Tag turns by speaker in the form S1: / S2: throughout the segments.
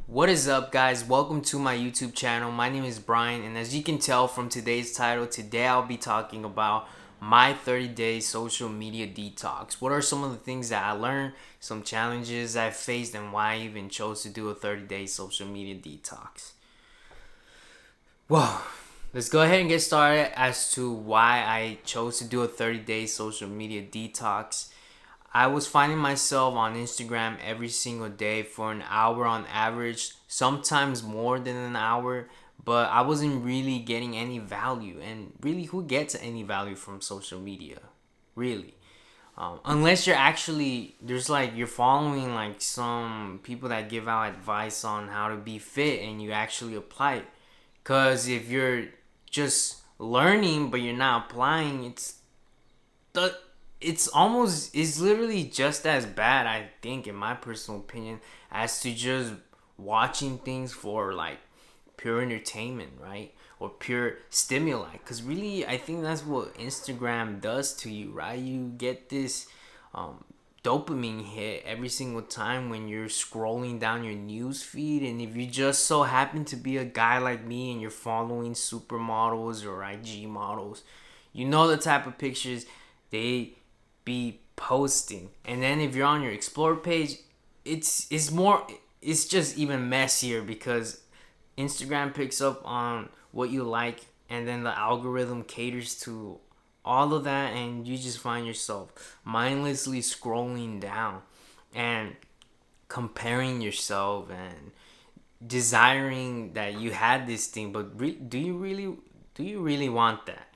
S1: What is up, guys? Welcome to my YouTube channel. My name is Brian, and as you can tell from today's title, today I'll be talking about my 30-day social media detox. What are some of the things that I learned, some challenges I faced, and why I even chose to do a 30-day social media detox? Well, let's go ahead and get started as to why I chose to do a 30-day social media detox. I was finding myself on Instagram every single day for an hour on average, sometimes more than an hour, but I wasn't really getting any value. And really, who gets any value from social media? Really? Unless you're following like some people that give out advice on how to be fit and you actually apply it. Because if you're just learning but you're not applying, the it's literally just as bad, I think, in my personal opinion, as to just watching things for like pure entertainment, right? Or pure stimuli. Because really, I think that's what Instagram does to you, right? You get this um, dopamine hit every single time when you're scrolling down your news feed. And if you just so happen to be a guy like me and you're following supermodels or IG models, you know the type of pictures they be posting. And then if you're on your explore page, it's just even messier because Instagram picks up on what you like, and then the algorithm caters to all of that, and you just find yourself mindlessly scrolling down and comparing yourself and desiring that you had this thing, but do you really want that?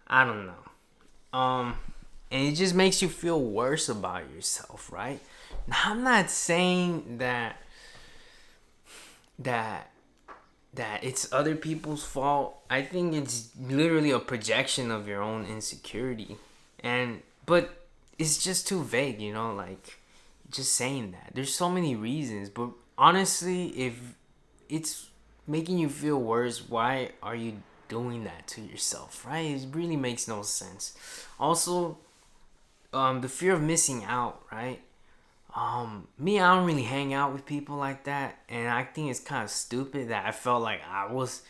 S1: I don't know. And it just makes you feel worse about yourself, right? Now, I'm not saying that that it's other people's fault. I think it's literally a projection of your own insecurity. And but it's just too vague, like just saying that. There's so many reasons, but honestly, if it's making you feel worse, why are you doing that to yourself, right? It really makes no sense. Also, the fear of missing out, right? Me, I don't really hang out with people like that, and I think it's kind of stupid that I felt like I was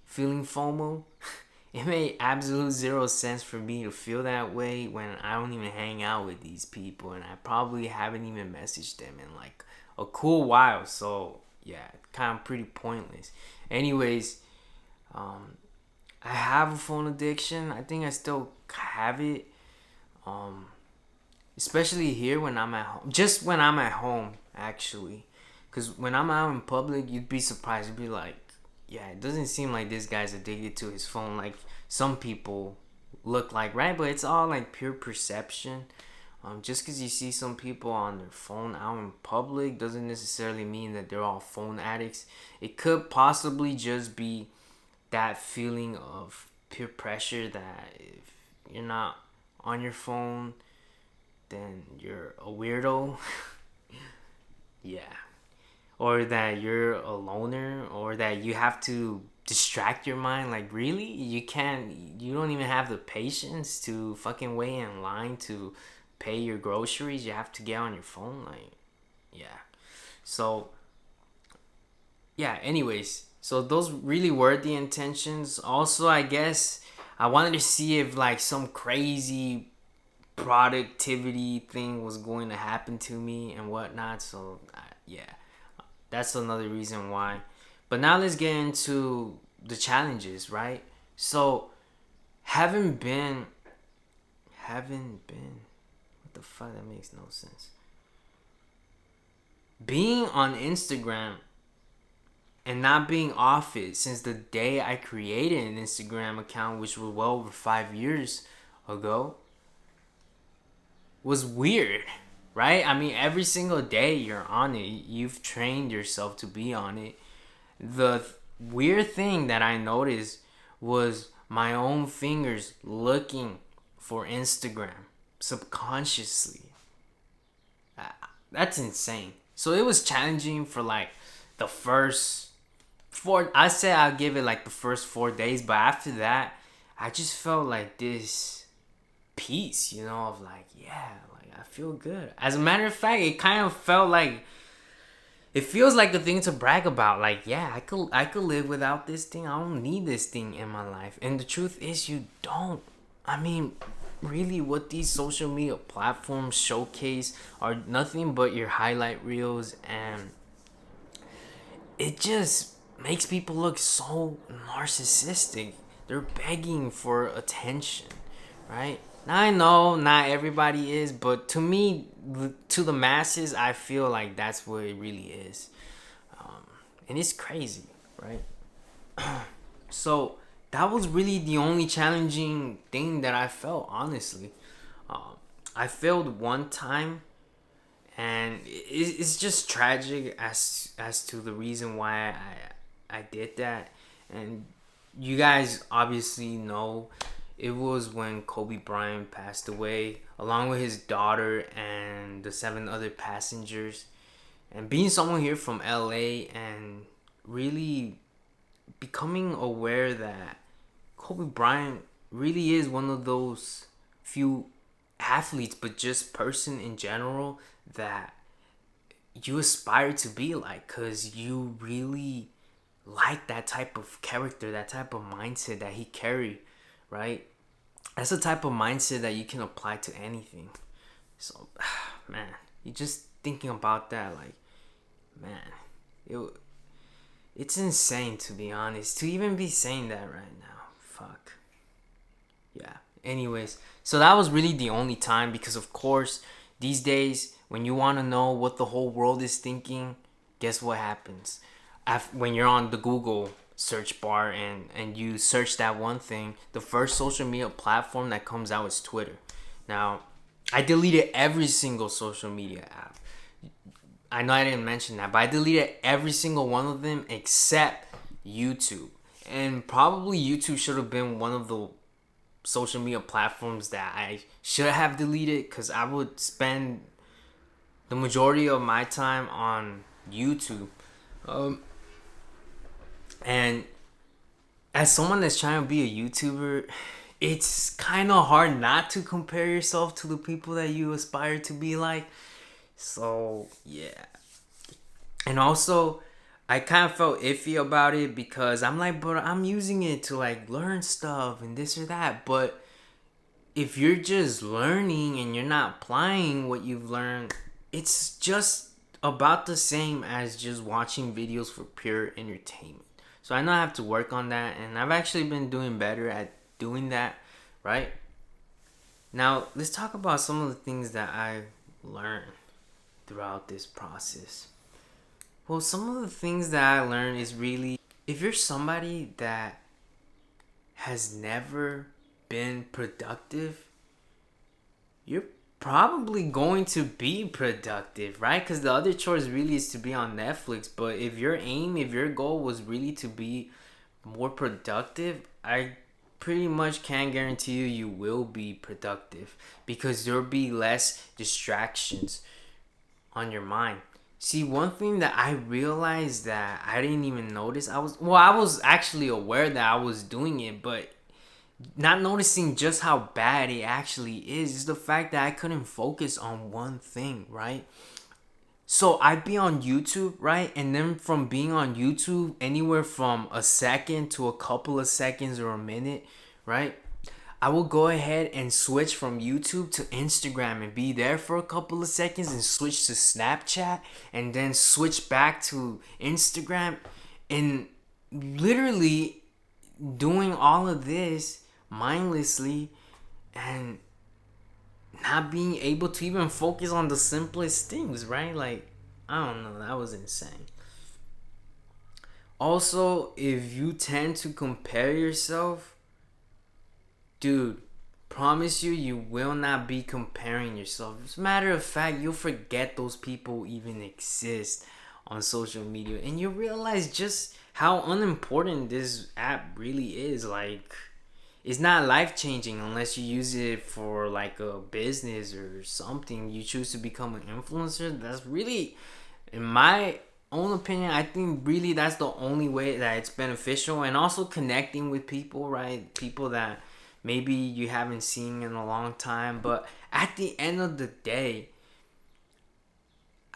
S1: feeling FOMO. It made absolute zero sense for me to feel that way when I don't even hang out with these people, and I probably haven't even messaged them in like a cool while. So yeah, kind of pretty pointless. Anyways, I have a phone addiction. I think I still have it. Um, Especially here when I'm at home. Just when I'm at home, actually. Because when I'm out in public, you'd be surprised. You'd be like, yeah, it doesn't seem like this guy's addicted to his phone like some people look like, right? But it's all like pure perception. Just because you see some people on their phone out in public doesn't necessarily mean that they're all phone addicts. It could possibly just be that feeling of peer pressure that if you're not on your phone, then you're a weirdo. Yeah. Or that you're a loner, or that you have to distract your mind. Like, really? You don't even have the patience to fucking wait in line to pay your groceries. You have to get on your phone. Like, yeah. So, yeah, anyways. So, those really were the intentions. Also, I guess I wanted to see if, like, some crazy productivity thing was going to happen to me and whatnot. So yeah, that's another reason why. But now let's get into the challenges, right? So haven't been what the fuck, that makes no sense. Being on Instagram and not being off it since the day I created an Instagram account, which was well over 5 years ago, was weird, right? I mean, every single day you're on it. You've trained yourself to be on it. The weird thing that I noticed was my own fingers looking for Instagram subconsciously. Uh, That's insane. So it was challenging for like the first four. I said I'll give it like the first 4 days, but after that, I just felt like this peace, of like, yeah, like I feel good. As a matter of fact, it kind of felt like it feels like a thing to brag about. Like, yeah, I could live without this thing. I don't need this thing in my life. And the truth is, you don't. I mean, really, what these social media platforms showcase are nothing but your highlight reels, and it just makes people look so narcissistic. They're begging for attention, right? Now I know not everybody is, but to me, to the masses, I feel like that's what it really is, and it's crazy, right? So that was really the only challenging thing that I felt, honestly. I failed one time, and it's just tragic as to the reason why I did that. And you guys obviously know it was when Kobe Bryant passed away, along with his daughter and the 7 other passengers. And being someone here from LA and really becoming aware that Kobe Bryant really is one of those few athletes, but just person in general, that you aspire to be like, because you really like that type of character, that type of mindset that he carried, right? That's the type of mindset that you can apply to anything. So, man, you just thinking about that, like, man, it it's insane, to be honest, to even be saying that right now. Fuck. Yeah. Anyways, so that was really the only time, because of course these days when you want to know what the whole world is thinking, guess what happens? When you're on the Google search bar and you search that one thing, the first social media platform that comes out is Twitter. Now, I deleted every single social media app. I know I didn't mention that, but I deleted every single one of them except YouTube. And probably YouTube should have been one of the social media platforms that I should have deleted, because I would spend the majority of my time on YouTube. And as someone that's trying to be a YouTuber, it's kind of hard not to compare yourself to the people that you aspire to be like. So, yeah. And also, I kind of felt iffy about it, because I'm like, but I'm using it to like learn stuff and this or that. But if you're just learning and you're not applying what you've learned, it's just about the same as just watching videos for pure entertainment. So I know I have to work on that, and I've actually been doing better at doing that, right? Now, let's talk about some of the things that I learned throughout this process. Well, some of the things that I learned is really, if you're somebody that has never been productive, you're probably going to be productive, right? Because the other choice really is to be on Netflix. But if your goal was really to be more productive, I pretty much can guarantee you will be productive, because there'll be less distractions on your mind. See, one thing that I realized that I didn't even notice, I was actually aware that I was doing it, but not noticing just how bad it actually is the fact that I couldn't focus on one thing, right? So I'd be on YouTube, right? And then from being on YouTube, anywhere from a second to a couple of seconds or a minute, right? I will go ahead and switch from YouTube to Instagram and be there for a couple of seconds and switch to Snapchat and then switch back to Instagram, and literally doing all of this mindlessly and not being able to even focus on the simplest things, right? Like, I don't know, that was insane. Also, if you tend to compare yourself, dude, promise you will not be comparing yourself. As a matter of fact, you'll forget those people even exist on social media, and you realize just how unimportant this app really is. Like, it's not life changing unless you use it for like a business or something. You choose to become an influencer. That's really, in my own opinion, I think really that's the only way that it's beneficial. And also connecting with people, right? People that maybe you haven't seen in a long time. But at the end of the day,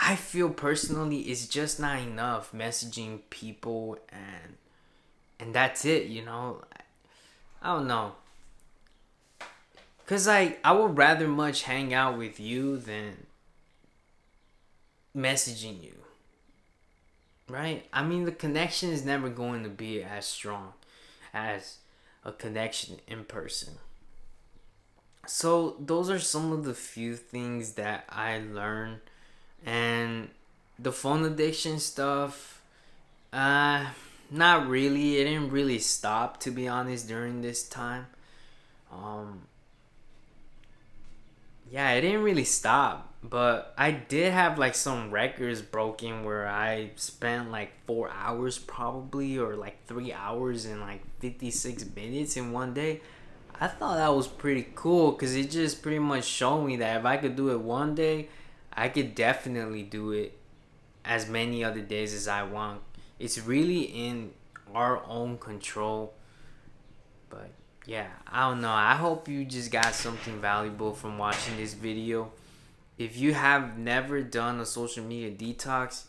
S1: I feel personally it's just not enough messaging people and that's it, you know. I don't know. Cause I would rather much hang out with you than messaging you. Right? I mean the connection is never going to be as strong as a connection in person. So those are some of the few things that I learned. And the phone addiction stuff, uh not really. It didn't really stop, to be honest, during this time. Um yeah, it didn't really stop, but I did have like some records broken where I spent like 4 hours probably, or like 3 hours and like 56 minutes in one day. I thought that was pretty cool because it just pretty much showed me that if I could do it one day, I could definitely do it as many other days as I want. It's really in our own control. But yeah, I don't know. I hope you just got something valuable from watching this video. If you have never done a social media detox,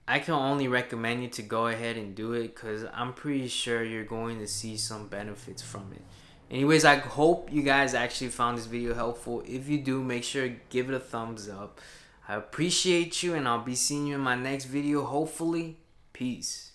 S1: I can only recommend you to go ahead and do it because I'm pretty sure you're going to see some benefits from it. Anyways, I hope you guys actually found this video helpful. If you do, make sure to give it a thumbs up. I appreciate you, and I'll be seeing you in my next video, hopefully. Peace.